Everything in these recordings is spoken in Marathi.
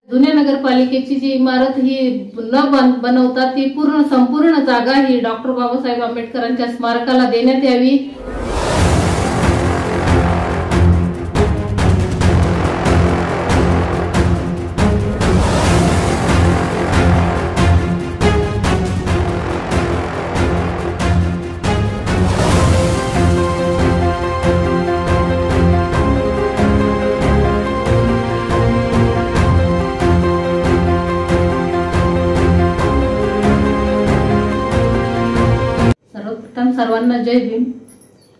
जुन्या नगरपालिकेची जी इमारत ही न बनवता ती संपूर्ण जागा ही डॉक्टर बाबासाहेब आंबेडकरांच्या स्मारकाला देण्यात यावी। सर्वांना जय भीम।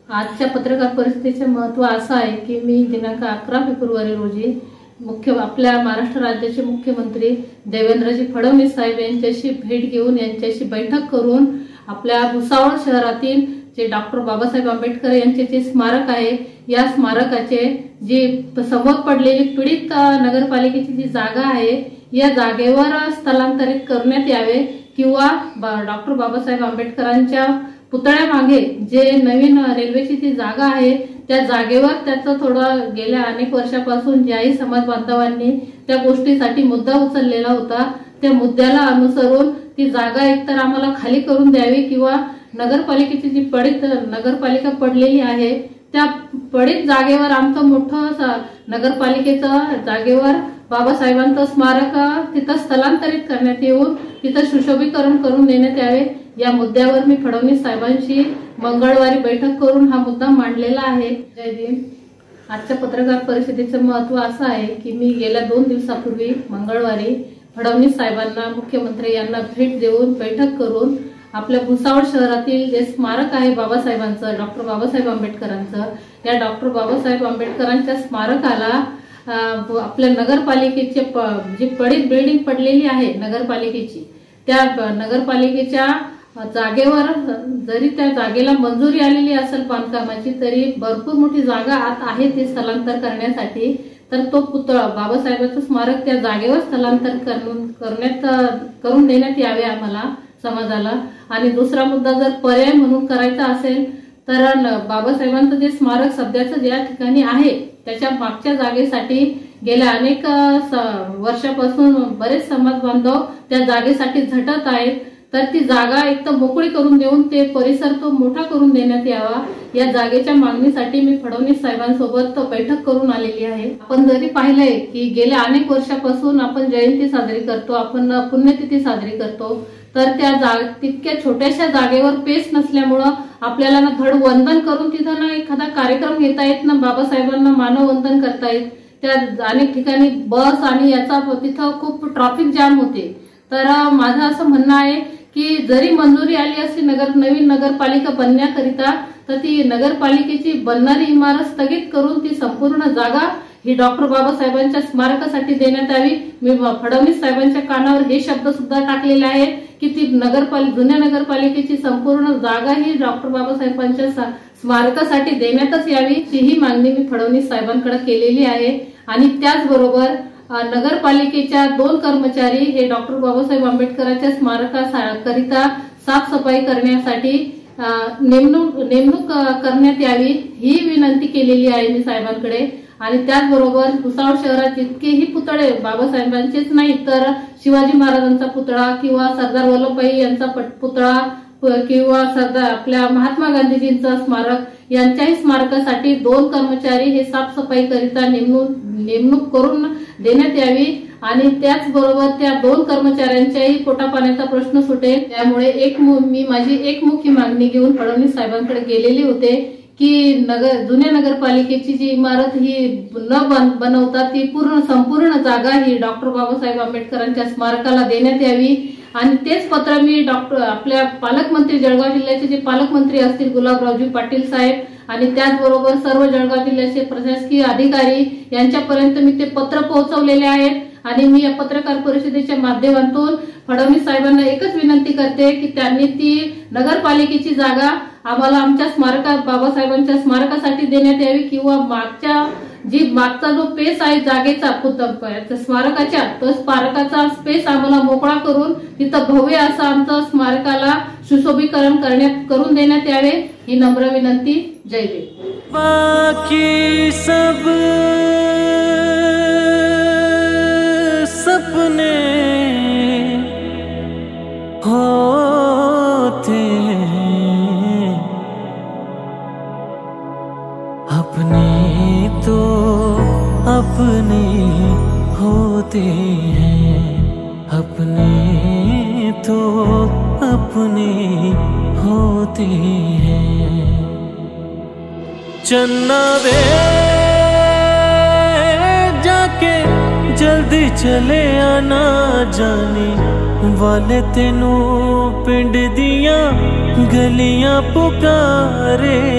आजच्या पत्रकार परिषदेचे महत्त्व असं आहे की मी दिनांक 11 फेब्रुवारी रोजी आपल्या महाराष्ट्र राज्याचे मुख्यमंत्री देवेंद्रजी फडणवीस साहेब यांच्याशी भेट घेऊन यांच्याशी बैठक करून आपल्या भुसावळ शहरातील जे डॉक्टर बाबासाहेब आंबेडकर यांचे जे स्मारक आहे या स्मारकाचे जी समोर पडलेली पीडित नगरपालिकेची जी जागा आहे या जागेवर स्थलांतरित करण्यात यावे किंवा डॉक्टर बाबासाहेब आंबेडकरांच्या पुतळ्यामागे जे नवीन रेल्वेची ती जागा आहे त्या जागेवर त्याचं थोडं गेल्या अनेक वर्षापासून ज्याही समाज बांधवांनी त्या गोष्टीसाठी मुद्दा उचललेला होता त्या मुद्द्याला अनुसरून ती जागा एकतर आम्हाला खाली करून द्यावी किंवा नगरपालिकेची जी पडीत नगरपालिका पडलेली आहे त्या पडीत जागेवर आमचं मोठं नगरपालिकेचं जागेवर बाबासाहेबांचं स्मारक तिथं स्थलांतरित करण्यात येऊन तिथं सुशोभीकरण करून देण्यात यावे। या मुद्द्यावर मी फडणवीस साहेबांशी मंगळवारी बैठक करून हा मुद्दा मांडलेला आहे। जय भीम। आजच्या पत्रकार परिषदेचं महत्त्व असं आहे की मी गेल्या 2 दिवसापूर्वी मंगळवारी फडणवीस साहेबांना मुख्यमंत्री यांना भेट देऊन बैठक करून आपल्या भुसावळ शहरातील जे स्मारक आहे बाबासाहेबांचं डॉक्टर बाबासाहेब आंबेडकरांचं या डॉक्टर बाबासाहेब आंबेडकरांच्या स्मारकाला आपल्या नगरपालिकेचे जी पडीत बिल्डिंग पडलेली आहे नगरपालिकेची त्या नगरपालिकेच्या जागेवर जरी त्या जागेला मंजुरी आलेली असेल बांधकामाची तरी भरपूर मोठी जागा आत आहे ते स्थलांतर करण्यासाठी तर तो पुतळा बाबासाहेबांचं स्मारक त्या जागेवर स्थलांतर करून देण्यात यावे आम्हाला समाजाला। आणि दुसरा मुद्दा जर पर्याय म्हणून करायचा असेल तर बाबासाहेबांचं जे स्मारक सध्याचं ज्या ठिकाणी आहे त्याच्या मागच्या जागेसाठी गेल्या अनेक वर्षापासून बरेच समाज बांधव त्या जागेसाठी झटत आहेत तर ती जागा एक तर मोकळी करून देऊन ते परिसर तो मोठा करून देण्यात यावा या जागेच्या मागणीसाठी मी फडणवीस साहेबांसोबत बैठक करून आलेली आहे। आपण जरी पाहिलंय की गेल्या अनेक वर्षापासून आपण जयंती साजरी करतो आपण पुण्यतिथी साजरी करतो तर त्या तितक्या छोट्याशा जागेवर पेस नसल्यामुळं आपल्याला ना धड वंदन करून तिथं ना एखादा कार्यक्रम घेता येत ना बाबासाहेबांना मानवंदन करता येत त्या अनेक ठिकाणी बस आणि याचा तिथं खूप ट्रॅफिक जाम होते। तर माझं असं म्हणणं आहे की जरी मंजुरी आली असली नवीन नगरपालिका बनण्याकरिता तर ती नगरपालिकेची बनणारी इमारत स्थगित करून ती संपूर्ण जागा ही डॉक्टर बाबासाहेबांच्या स्मारकासाठी देण्यात यावी। मी फडणवीस साहेबांच्या कानावर हे शब्द सुद्धा टाकलेले आहेत की ती जुन्या नगरपालिकेची संपूर्ण जागा ही डॉक्टर बाबासाहेबांच्या स्मारकासाठी देण्यातच यावी ही मागणी मी फडणवीस साहेबांकडे केलेली आहे। आणि त्याचबरोबर नगरपालिकेच्या 2 कर्मचारी हे डॉक्टर बाबासाहेब आंबेडकरांच्या स्मारकाकरिता साफसफाई करण्यासाठी नेमणूक करण्यात यावी ही विनंती केलेली आहे मी साहेबांकडे। आणि त्याचबरोबर भुसावळ शहरात जितकेही पुतळे बाबासाहेबांचेच नाही तर शिवाजी महाराजांचा पुतळा किंवा सरदार वल्लभभाई यांचा पुतळा किंवा सरदार आपल्या महात्मा गांधीजींचं स्मारक यांच्याही स्मारकासाठी 2 कर्मचारी हे साफसफाई करिता नेमणूक करून देण्यात यावी। आणि त्याचबरोबर त्या 2 कर्मचाऱ्यांच्याही पोटापाण्याचा प्रश्न सुटेल। त्यामुळे मी माझी एकमुखी मागणी घेऊन फडणवीस साहेबांकडे गेलेली होते की जुन्या नगरपालिकेची जी इमारत ही न बनवता ती संपूर्ण जागा ही डॉक्टर बाबासाहेब आंबेडकरांच्या स्मारकाला देण्यात यावी। आणि तेच पत्र मी आपल्या पालकमंत्री जळगाव जिल्ह्याचे जे पालकमंत्री असतील गुलाबरावजी पाटील साहेब आणि त्याचबरोबर सर्व जळगाव जिल्ह्याचे प्रशासकीय अधिकारी यांच्यापर्यंत मी ते पत्र पोहोचवलेले आहेत। आणि मी या पत्रकार परिषदेच्या माध्यमातून फडणवीस साहेबांना एकच विनंती करते की त्यांनी ती नगरपालिकेची जागा आम्हाला आमच्या बाबासाहेबांच्या स्मारकासाठी देण्यात यावी किंवा मागचा जो पेस आहे जागेचा स्मारकाच्या तो स्मारकाचा स्पेस आम्हाला मोकळा करून तिथं भव्य असं आमचं स्मारकाला सुशोभीकरण करून देण्यात यावे ही नम्र विनंती। जय भीम। बाकी सब होते हैं अपने, तो अपने होते हैं। चन्ना वे जाके जल्दी चले आना, जाने वाले तेनू पिंड दियां गलियां पुकारेंगी।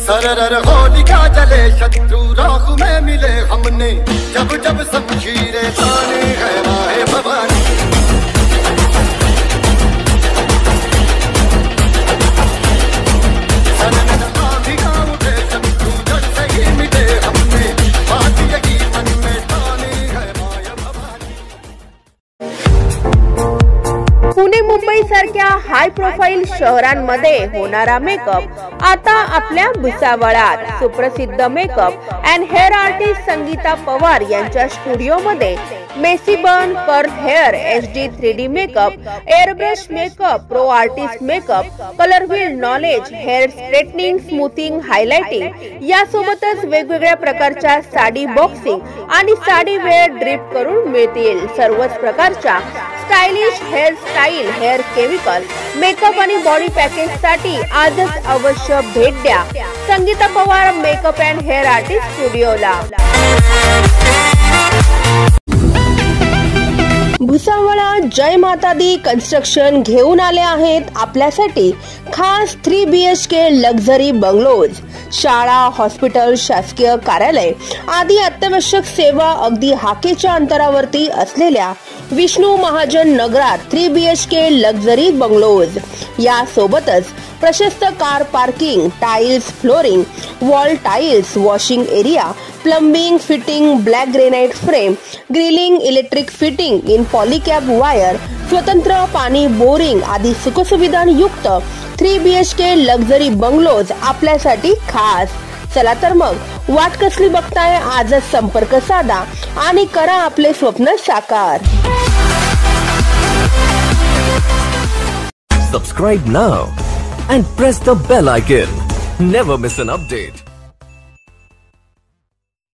सरर होलिका जले शत्रु राह में मिले हमने, जब जब शमशीरें ताने है राहे भवानी। पुणे मुंबई सारख्या हाय प्रोफाईल शहरांमध्ये होणारा मेकअप आता आपल्या भुसावळात सुप्रसिद्ध makeup and hair artist Sangeeta Pawar यांच्या स्टुडिओ मध्ये messy bun, curl hair, HD 3D makeup, airbrush makeup, pro artist makeup, colour wheel knowledge, hair straightening, smoothing, highlighting यासोबतच वेगवेगळ्या प्रकारच्या साडी बॉक्सिंग आणि साडी वेअर ड्रिप करून मिळतील। सर्वच प्रकारच्या stylish hair style, hair chemical, makeup आणि बॉडी पॅकेज साठी आजच अवश्य भेट द्या Sangeeta Pawar makeup and hair artist स्टुडिओला। भुसावळा जय माता दी कन्स्ट्रक्शन घेऊन आले आहेत आपल्यासाठी खास 3 BHK लक्झरी बंगलोज। शाळा, हॉस्पिटल, शासकीय कार्यालय आदी अत्यावश्यक सेवा अगदी हाकेच्या अंतरावरती असलेल्या विष्णू महाजन नगरात 3 BHK लक्झरी बंगलोज। या सोबतच प्रशस्त car parking, tiles, flooring, wall tiles, washing area, plumbing, fitting, black granite frame, grilling, electric fitting in Polycab wire, स्वतंत्र पाणी बोरिंग आदी सुखसुविधांयुक्त 3 BHK लक्झरी बंगलोज आपल्यासाठी खास। चला तर मग वाट कसली बघताय, आजच संपर्क साधा आणि करा आपले स्वप्न साकार। Subscribe now and press the bell icon. Never miss an update.